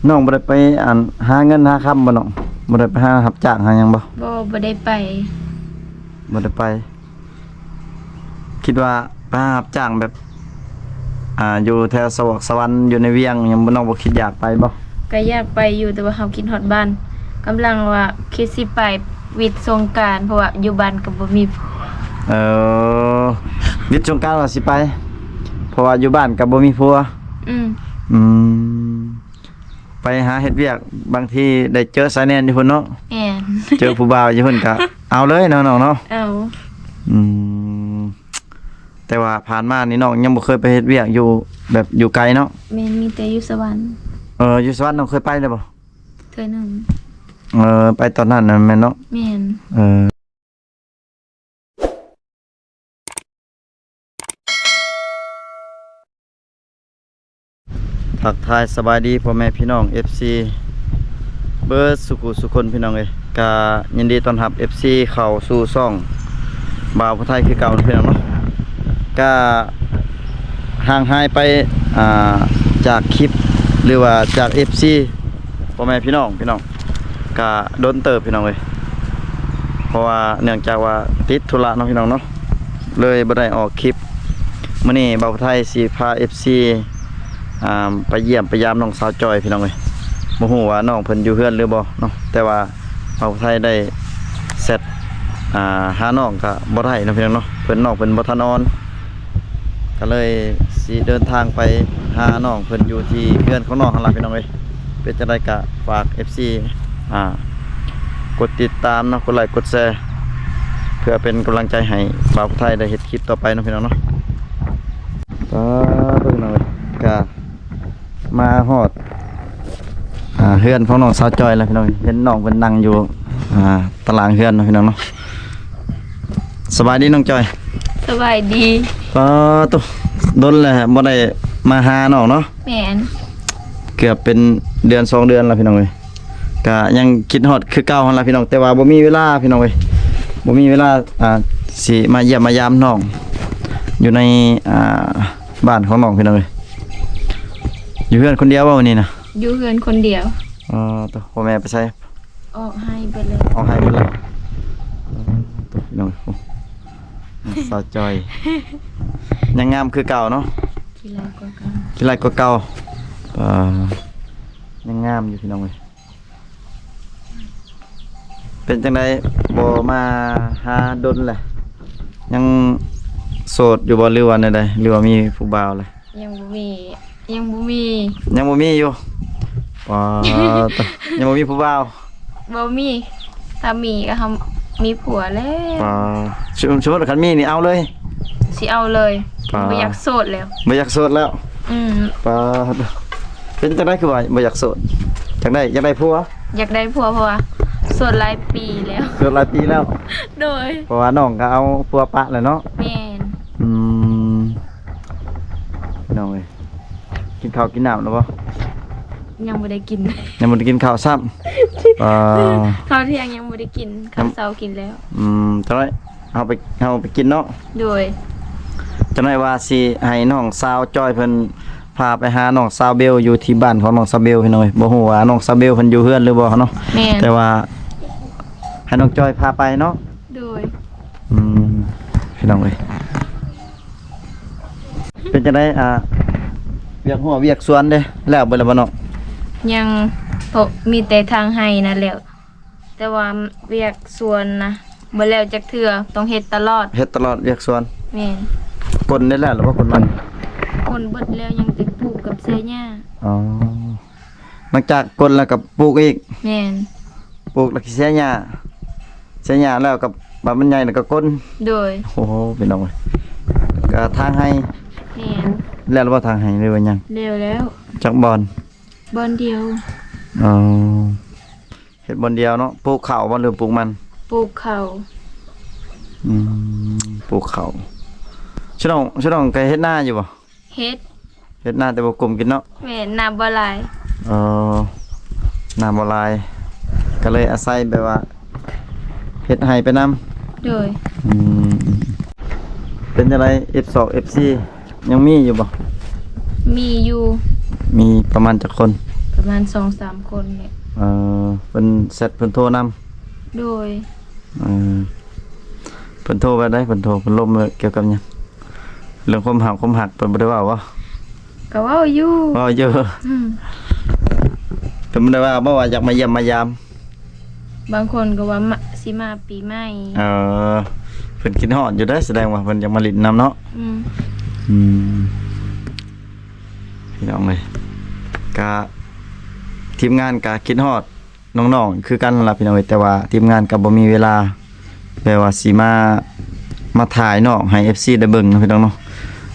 น้องบ่ได้ไปหาเงินหาคำบ่น้องบ่ได้ไปหารับจ้างหาหยังบ่บ่ได้ไปบ่ได้ไปคิดว่าไปหารับจ้างแบบอยู่แถวสวรรค์อยู่ในเวียงยังบ่น้องบ่คิดอยากไปบ่ก็อยากไปอยู่แต่ว่าเฮาคิดฮอดบ้านกำลังว่าคิดสิไปวิทย์สงกรานต์เพราะว่าอยู่บ้านก็บ่มีวิทย์สงกรานต์ว่าสิไปเพราะว่าอยู่บ้านก็บ่มีผัวอืมไปหาเฮ็ดเวียกบางทีได้เจอสายแน่นอยู่พุ่นเนาะเจอผู้บ่าวอยู่พุ่นก็เอาเลยเนาะน้องเนาะเอาอืมแต่ว่าผ่านมานี่น้องยังบ่เคยไปเฮ็ดเวียกอยู่แบบอยู่ไกลเนาะแม่นมีแต่อยู่สวรรค์อยู่สวรรค์น้องเคยไปได้บ่เทื่อนึงไปตอนนั้นน่ะแม่นเนาะแม่นทักทายสบายดีพ่อแม่พี่น้อง FC เบิร์ดสุขุสุคนพี่น้องเอ้ยกะยินดีต้อนรับ FC เข้าสู่ช่องบ่าวผู้ไทยคือเก่าพี่น้องเนาะกะห่างหายไปจากคลิปหรือว่าจาก FC พ่อแม่พี่น้องกะโดนเติบพี่น้องเอ้ยเพราะว่าเนื่องจากว่าติดธุระเนาะพี่น้องเนาะเลยบ่ได้ออกคลิปมื้อนี้บ่าวผู้ไทยสิพา FCไปเยี่ยมไปยามน้องสาวจอยพี่น้องเอ้ยบ่ฮู้ว่าน้องเพิ่นอยู่เฮือนหรือบ่เนาะแต่ว่าเอาไทยได้เสร็จหาน้องก็บ่ได้เนาะพี่น้องเนาะเพิ่นน้องเพิ่นบ่ทันออนก็เลยสิเดินทางไปหาน้องเพิ่นอยู่ที่เฮือนของน้องหั่นล่ะพี่น้องเอ้ยเป็นจังได๋ก็ฝาก FC กดติดตามเนาะกดไลค์กดแชร์เพื่อเป็นกำลังใจให้บ่าวไทยได้เฮ็ดคลิปต่อไปเนาะพี่น้องเนาะพี่น้องเอ้ยก็มาฮอดเฮือนของน้องสาวจอยแล้วพี่น้องเห็นน้องเพิ่นนั่งอยู่ตารางเฮือนเนาะพี่น้องเนาะสบายดีน้องจอยสบายดีตุ๊ดนแล้วบ่ได้มาหาน้องเนาะแม่นเกือบเป็นเดือน2เดือนแล้วพี่น้องเอ้ยก็ยังคิดฮอดคือเก่าหั่นล่ะพี่น้องแต่ว่าบ่มีเวลาพี่น้องเอ้ยบ่มีเวลาสิมาเยี่ยมมายามน้องอยู่ในบ้านของน้องพี่น้องเอ้ยอยู่เฮือนคนเดียวบ่วันนี้นะอยู่เฮือนคนเดียวตัวพ่อแม่ไปใช้ออกให้ไปเลยออกให้ไปเลยตัวพี่น้องสาวจอยยังงามคือเก่าเนาะกี่ไรกว่าเก่ายังงามอยู่พี่น้องเลยเป็นจังไดบ่มาหาดนเลยยังโสดอยู่บ่หรือว่าใดหรือว่ามีผู้บ่าวเลยยังบ่มีอยู่ยังบ่มีผู้บ่าวบ่มีถ้ามีก็ทำมีผัวแล้วสมมุติคันมีนี่เอาเลยสิเอาเลยบ่อยากโสดแล้วเป็นจังได๋คือว่าบ่อยากโสดอยากได้ผัวเพราะว่าโสดหลายปีแล้วโดยเพราะว่าน้องก็เอาผัวปะแล้วเนาะแม่นน้องเอ้ยกินข้าวกินน้ำแล้วบ่ยังบ่ได้กินข้าวซ้ำข้าวเที่ยงยังบ่ได้กินข้าวเช้ากินแล้วจังได๋เอาไปกินเนาะโดยจังได๋ว่าสิให้น้องสาวจอยเพิ่นพาไปหาน้องสาวเบลอยู่ที่บ้านของน้องสาวเบลพี่น้อยบ่ฮู้ว่าน้องสาวเบลเพิ่นอยู่เฮือนหรือบ่เนาะแต่ว่าให้น้องจอยพาไปเนาะโดยพี่น้องเอ้ยเป็นจังได๋เวียกหัวเวียกสวนเด้แล้วเบิดแล้วบ่เนาะยังมีแต่ทางให้นั่นแหละแต่ว่าเวียกสวนนะบ่แล้วจักเทื่อต้องเฮ็ดตลอดเวียกสวนแม่นคนได้แล้วหรือว่าคนมันคนเบิดแล้วยังจะปลูกกับเสียหญ้าหลังจากคนแล้วกับปลูกอีกแม่นปลูกแล้วก็เสียหญ้าแล้วกับบ่มันใหญ่แล้วก็ก้นโดยโอ้โหพี่น้องเอ้ยก็ทางให้แม่นแล้วบ่ทางให้เลยว่ายังแล้วจักบอนเดียวเฮ็ดบอนเดียวเนาะปลูกข้าวบ่หรือปลูกมันปลูกข้าวปลูกข้าวชื่อน้องเคยเฮ็ดนาอยู่บ่เฮ็ดนาแต่บ่กลมกินเนาะแม่น้ำบ่หลายน้ำบ่หลายก็เลยอาศัยแบบว่าเฮ็ดให้ไปนำโดยเป็นจังได๋ F2 FC ยังมีอยู่บ่มีอยู่มีประมาณจักคนประ มาณ 2-3 คนเนี่ย เพิ่นเสร็จเพิ่นโทรนำ โดย เพิ่นโทรไปได้เพิ่นโทรเพิ่นลมเกี่ยวกับหยังเรื่องความหักเพิ่นบ่ได้เว้าบ่ ก็เว้าอยู่ เว้าเยอะ อืม เพิ่นบ่ได้ว่าบ่ว่าอยากมาเยี่ยมมายาม บางคนก็ว่าสิมาปีใหม่ เพิ่นคิดฮอดอยู่เด้อแสดงว่าเพิ่นอยากมาลิ้นนำเนาะ อืม พี่น้องเอ้ยก็ทีมงานก็คิดฮอดน้องๆคือกันล่ะพี่น้องเอ้ยแต่ว่าทีมงานก็บ่มีเวลาแปลว่าสิมาถ่ายน้องให้ FC ได้เบิ่งเนาะพี่น้องเนาะ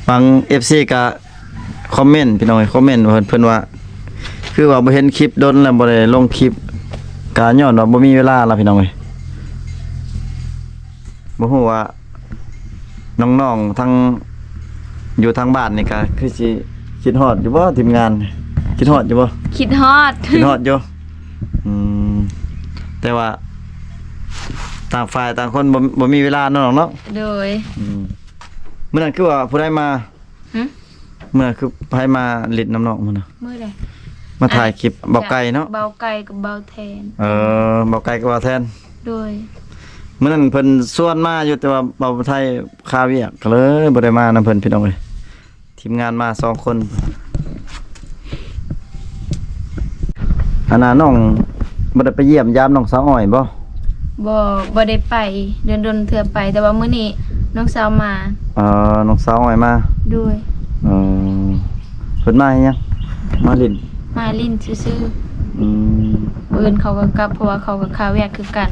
บาง FC ก็คอมเมนต์พี่น้องเอ้ยคอมเมนต์เพิ่นว่าคือว่าบ่เห็นคลิปดนแล้วบ่ได้ลงคลิปก็ย้อนว่าบ่มีเวลาล่ะพี่น้องเอ้ยบ่ฮู้ว่าน้องๆทั้งอยู่ทางบ้านนี่ก็คือสิคิดฮอดอยู่บ่ทีมงานคิดฮอดอยู่บ่ คิดฮอด คิดฮอดอยู่แต่ว่าต่างฝ่ายต่างคนบ่มีเวลาเนาะน้องเนาะ โดย มื้อนั้นคือว่าผู้ใดมา หึ เมื่อคือไผมาเล่นน้ำน้องมื้อน่ะ มื้อใด มาถ่ายคลิปเบาไก่เนาะ เบาไก่กับเบาแทน เบาไก่ก็ว่าแทน โดย มื้อนั้นเพิ่นชวนมาอยู่แต่ว่าเบาไทยคาเวียกก็เลยบ่ได้มานำเพิ่นพี่น้องเอ้ยทีมงานมา2คนอันน่ะน้องบ่ได้ไปเยี่ยมยามน้องสาวอ้อยบ่ บ่ได้ไปเดือนดนเทื่อไป แต่ว่ามื้อนี้น้องสาวมา น้องสาวอ้อยมา ด้วย เพิ่นมาเฮ็ดหยังมาเล่น มาลิ้นซื่อ อืม ๆมื้ออื่นเขาก็กลับเพราะว่าเขาก็ค้าแวกคือกัน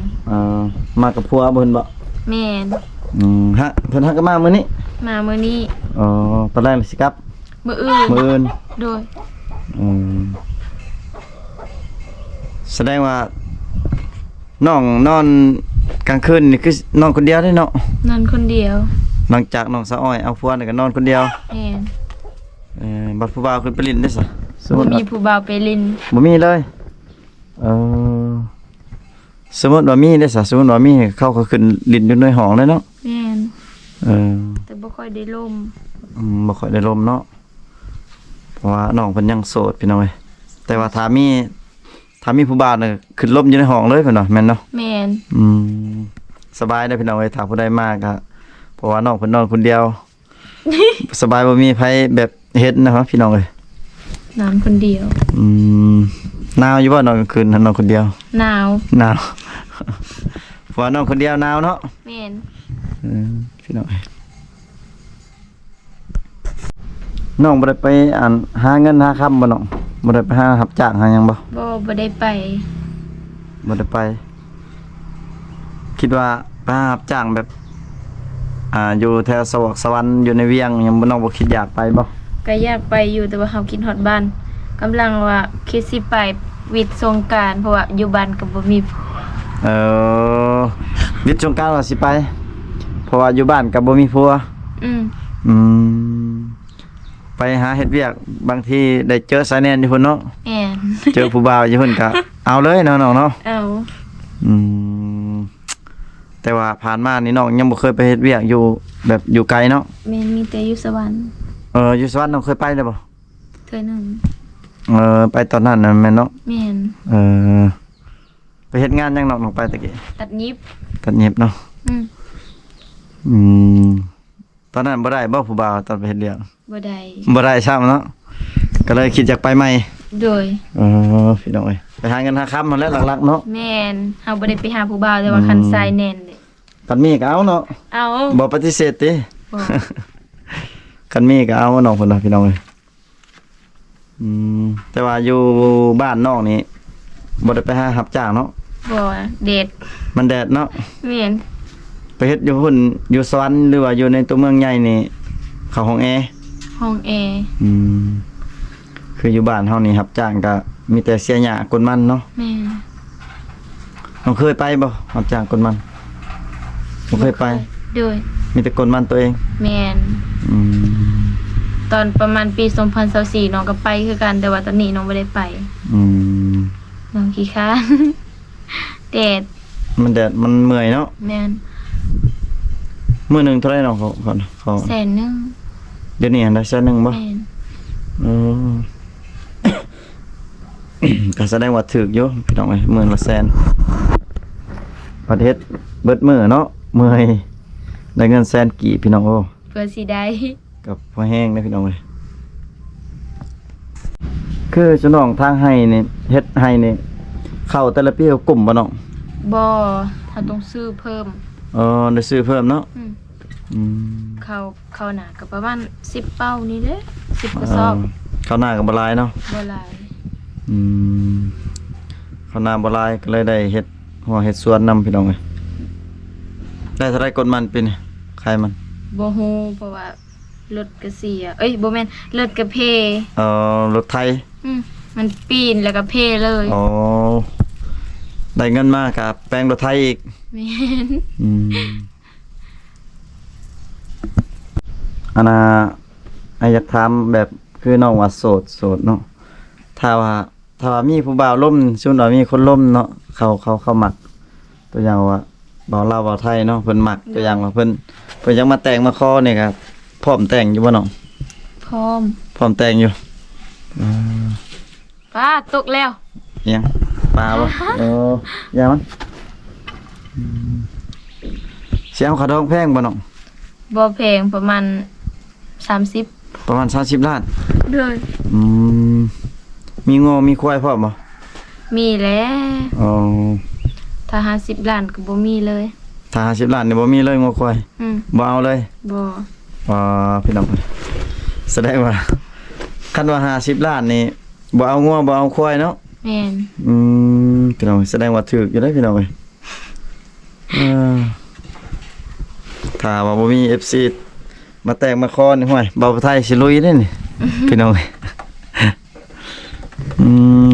มากับผัวเพิ่นบ่ แม่น ฮะเพิ่นฮักก็มามื้อนี้ มามื้อนี้ ตอนแรกสิกลับ มื้ออื่น มื้ออื่น โดย แสดงว่าน้องนอนกลางคืนนี่คือนอนคนเดียวได้เนาะ นอนคนเดียว หลังจากน้องสาวอ้อยเอาผัวนี่ก็นอนคนเดียว แม่น บัดผู้บ่าวขึ้นไปลิ้นได้ซะสมมุ บ่ ติ มีผู้บ่าวไปลิ้น บ่มีเลยสมมุติว่ามีได้ซะสมมุติว่ามีเขาก็ขึ้นลิ้นอยู่ในห้องเลยเนาะ แม่น แต่บ่ค่อยได้ล่ม บ่ค่อยได้ลมเนาะเพราะว่าน้องเพิ่นยังโสดพี่น้องเอ้ยแต่ว่าถ้ามีผู้บ่าวน่ะขึ้นลมอยู่ในห้องเลยเพิ่นเนาะแม่นเนาะ แม่น สบายได้อพี่น้องเอ้ยถ้าผู้ใดมาก็เพราะว่าน้องเพิ่นนอนคนเดียว สบายบ่มีไผแบบเฮ็ดนะครับพี่น้องเอ้ย นอนคนเดียว หนาวอยู่บ่นอนกลางคืนนอนคนเดียว หนาว หนาว เพราะว่านอนคนเดียวหนาวเนาะ แม่น พี่น้องเอ้ยน้องบ่ได้ไปหาเงินหาคำบ่น้องบ่ได้ไปหารับจ้างหาหยังบ่ บ่ได้ไป บ่ได้ไป คิดว่าไปหารับจ้างแบบอยู่แถวสวรรค์สวรรค์อยู่ในเวียงยังบ่น้องบ่คิดอยากไปบ่ ก็อยากไปอยู่แต่ว่าเฮาคิดฮอดบ้านกำลังว่าคิดสิไปวิทย์สงกรานต์เพราะว่าอยู่บ้านก็บ่มี วิทย์สงกรานต์ว่าสิไป เพราะว่าอยู่บ้านก็บ่มีผัว อืม ไปหาเฮ็ดเวียกบางทีได้เจอสายแน่นอยู่พุ่นเนาะ แม่น เจอผู้บ่าวอยู่พุ่นก็ เอาเลยเนาะน้องเนาะ เอา แต่ว่าผ่านมานี่น้องยังบ่เคยไปเฮ็ดเวียกอยู่แบบอยู่ไกลเนาะ แม่นมีแต่อยู่สวรรค์ อยู่สวรรค์น้องเคยไปได้บ่ เทื่อหนึง ไปตอนนั้นน่ะแม่นเนาะ แม่น ไปเฮ็ดงานหยังน้องไปตะกี้ ตัดยิบ ตัดเย็บเนาะ อืม ตอนนั้นบ่ได้บ่ผู้บ่าวตอนไปเฮ็ดเวียก บ่ได้ บ่ได้ซ้ำเนาะก็เลยคิดอยากไปใหม่ โดย พี่น้องเอ้ยไปหาเงินหาคำมาแล้วหลักๆเนาะ แม่นเฮาบ่ได้ไปหาผู้บ่าวแต่ว่าคันทรายแน่นเด้ กันมีก็เอาเนาะ เอา บ่ปฏิเสธติ บ่ กันมีก็เอาน้องพุ่นเนาะพี่น้องเอ้ยแต่ว่าอยู่บ้านน้องนี่บ่ได้ไปหารับจ้างเนาะ บ่เด็ด มันแดดเนาะ แม่น ไปเฮ็ดอยู่หุ่นอยู่สวรรค์หรือว่าอยู่ในตัวเมืองใหญ่นี่เข้าห้องแอร์ ห้องแอร์ คืออยู่บ้านเฮานี่รับจ้างก็มีแต่เสียหญ้ากนมันเนาะ แม่น น้องเคยไปบ่รับจ้างกนมันบ่เคยไป โดย มีแต่กนมันตัวเอง แม่นตอนประมาณปี2024น้องก็ไปคือกันแต่ว่าตอนนี้น้องบ่ได้ไปน้องขี้ค้าน แดด มันแดดมันเมื่อยเนาะ แม่น มื้อหนึงเท่าไหร่น้องเขา แสนหนึง เดี๋ยวนี้ได้แสนหนึงบ่ แม่น เออ ก็แสดงว่าถึกอยู่พี่น้องเอ้ยมื้อละแสนประเทศเบิดมื้อเนาะมื้อให้ได้เงินแสนกี่พี่น้องโอ้ เพื่อสิได้ กับพอแห้งนะพี่น้องเอ้ยคือเจ้าน้องทางให้นี่เฮ็ดให้นี่เข้าแต่ละปีเอากลุ่มบ่น้อง บ่ถ้าต้องซื้อเพิ่ม ได้ซื้อเพิ่มเนาะ อืม อืม เข้าหน้าก็ประมาณ10เป้านี่เด้10กระสอบ ข้าวหน้าก็บ่หลายเนาะ บ่หลาย อืมข้าวหน้าบ่หลายก็เลยได้เฮ็ดหัวเฮ็ดสวนนํพี่น้องเอ้ยได้เท่าไรกดมันเป็นนี่ขายมัน บ่ฮู้เพราะว่ารถก็เสียเอ้ยบ่แม่นรถก็เพ รถไทย มันปีนแล้วก็เพเลย อ๋อได้เงินมากับแปลงรถไทยอีก แม่น อืมอันน่ะอยากถามแบบคือน้องว่าโสดเนาะถ้าว่ามีผู้บ่าวล่มซุ่นว่ามีคนล่มเนาะเขามักตัวอย่างว่าบ่าวลาวบ่าวไทยเนาะเพิ่นมักตัวอย่างว่าเพิ่นยังมาแต่งมาคอนี่ก็พร้อมแต่งอยู่บ่น้อง พร้อม พร้อมแต่งอยู่ ป้าตกแล้ว อิหยังปลาบ่อย่ามันสิเอาขาดองแพงบ่น้อง บ่แพงประมาณ30ประมาณ30ล้าน เด้อ อืมมีงอมีควายพร้อมบ่ มีแล้ว อ๋อ ถ้า50ล้านก็บ่มีเลย ถ้า50ล้านนี่บ่มีเลยงอควาย อืม บ่เอาเลย บ่ พี่น้องแสดงว่าคันว่า50ล้านนี่บ่เอางัวบ่เอาควายเนาะ แม่น พี่น้องแสดงว่าถูกอยู่เด้อพี่น้องเอ้ยถ้าว่าบ่มี FC มาแต่งมาคอนี่ห้วยบ่าวไทยสิลุยเด้นี่ พี่น้องเอ้ย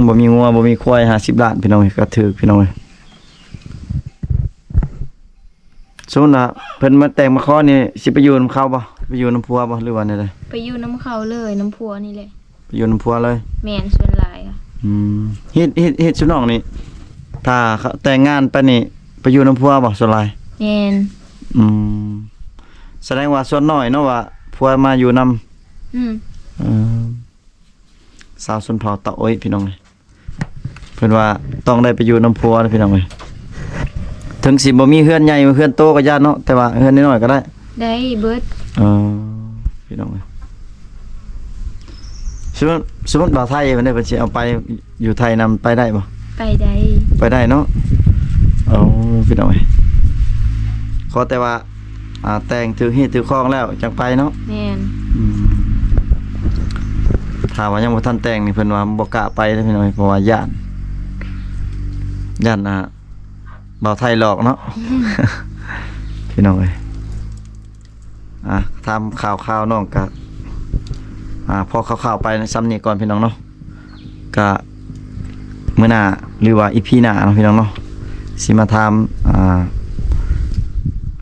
บ่มีงัวบ่มีควาย50ล้านพี่น้องเอ้ยก็ถูกพี่น้องเอ้ยส่วนน่ะเพิ่นมาแต่งมาคอนี่สิไปอยู่นำเขาบ่ไปอยู่นำผัวบ่หรือว่าแนวใด ไปอยู่น้ำเขาเลยน้ำพัวนี่แหละ ไปอยู่นำผัวเลย แม่นส่วนหลายอ่ะ เฮ็ดซุน้องนี่ถ้าเขาแต่งงานไปนี่ไปอยู่นำผัวบ่ส่วนหลาย แม่น แสดงว่าส่วนน้อยเนาะว่าผัวมาอยู่นำสาวชนเผ่าตะโอ้ยพี่น้องเอ้ยเพิ่นว่าต้องได้ไปอยู่นำผัวนะพี่น้องเอ้ยถึงสิบ่มีเฮือนใหญ่เฮือนโตก็ย่านเนาะแต่ว่าเฮือนน้อยๆก็ได้ ได้เบิด พี่น้องเอ้ยสมมุติบ่าวไทยเพิ่นได้เพิ่นสิเอาไปอยู่ไทยนำไปได้บ่ ไปได้ ไปได้เนาะพี่น้องเอ้ยขอแต่ว่าแต่งถือฮีดถือครองแล้วจังไปเนาะ แม่น ถ้าว่ายังบ่ทันแต่งนี่เพิ่นว่าบ่กล้าไปเด้อพี่น้องเอ้ยเพราะว่าย่านบ่าวไทยหลอกเนาะ พี่น้องเอ้ยทำข่าวๆน้องก็พอข่าวๆไปซ้ำนี่ก่อนพี่น้องเนาะก็มื้อหน้าหรือว่า EP หน้าเนาะพี่น้องเนาะสิมาถาม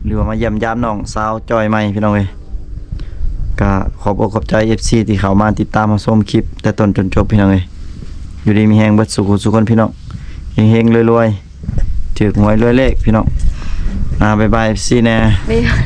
หรือว่ามาเยี่ยมยามน้องสาวจอยใหม่พี่น้องเอ้ยก็ขอบอกขอบใจ FC ที่เข้ามาติดตามมาชมคลิปแต่ต้นจนจบพี่น้องเอ้ยอยู่ดีมีแฮงเบิดสุขสุขคนพี่น้องเฮงๆรวยๆถูกหวยรวยเลขพี่น้องบ๊ายบาย FC แน่ บ๊ายบาย